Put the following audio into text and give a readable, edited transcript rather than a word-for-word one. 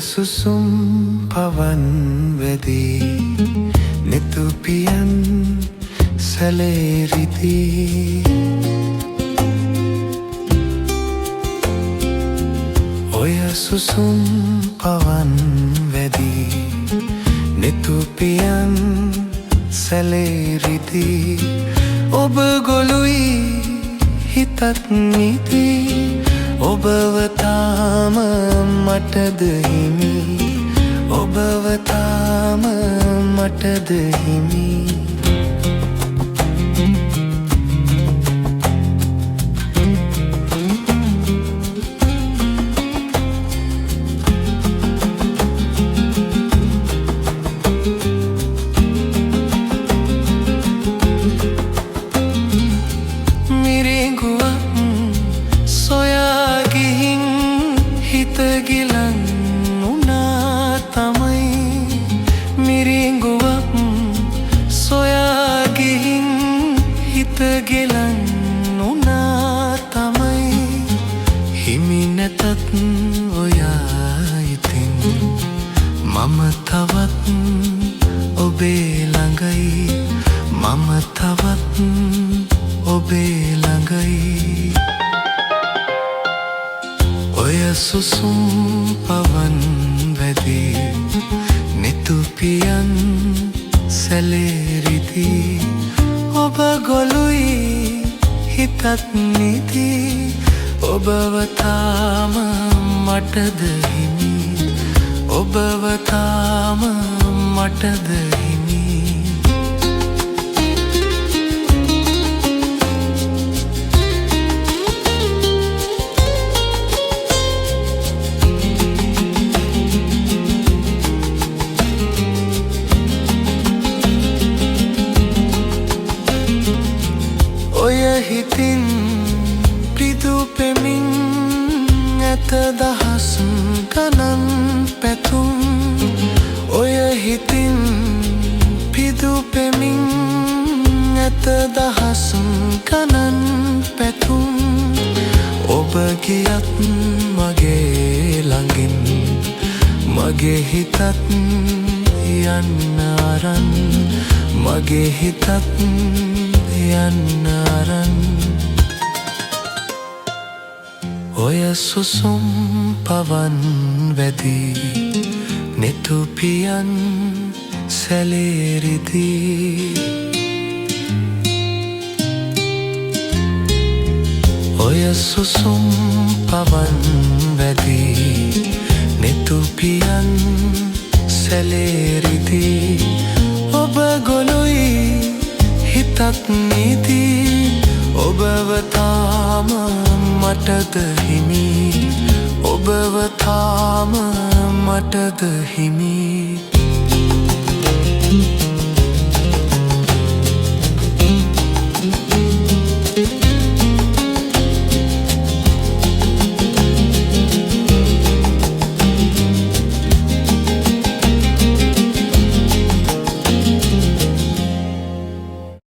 සුසුම් පවන් වැදී නෙතුපියන් සැලේරිදී ඔය සුසුම් පවන් වැදී නෙතුපියන් සැලේරිදී ඔබ ගොළුයි හිතත් නිදී ඔබව තාම මටද හිමි ඔබව තාම මටද හිමි ගිලන් උනා තමයි මිරිඟුවක් සොයා ගිහින් හිත ගිලන් උනා තමයි හිමි නැතත් ඔයා ඉතින් මම තවත් ඔබේ ළඟයි මම තවත් ඔබේ ළඟයි ඔය සුසුම් පවන් වැදී නෙතුපියන් සැලේරිදී ඔබ ගොළුයි හිතත් නිදී ඔබව තාම මටද හිමි ඔබව තාම මටද හිමි ඔය හිතින් පිදු පෙමින් ඇත දහස් ගණන් පැතුම් ඔය හිතින් පිදු පෙමින් ඇත දහස් ගණන් පැතුම් ඔබ ගියත් මගේ ළඟින් මගේ හිතත් යන්න අරන් මගේ හිතත් යන්න අරන් ඔය සුසුම් පවන් වැදී නෙතුපියන් සැලේරිදී ඔය සුසුම් පවන් වැදී නෙතුපියන් සැලේරිදී ඔබ ගොළුයි හිතත් නිදී ඔබව තාම මටද හිමි ඔබව තාම මටද හිමි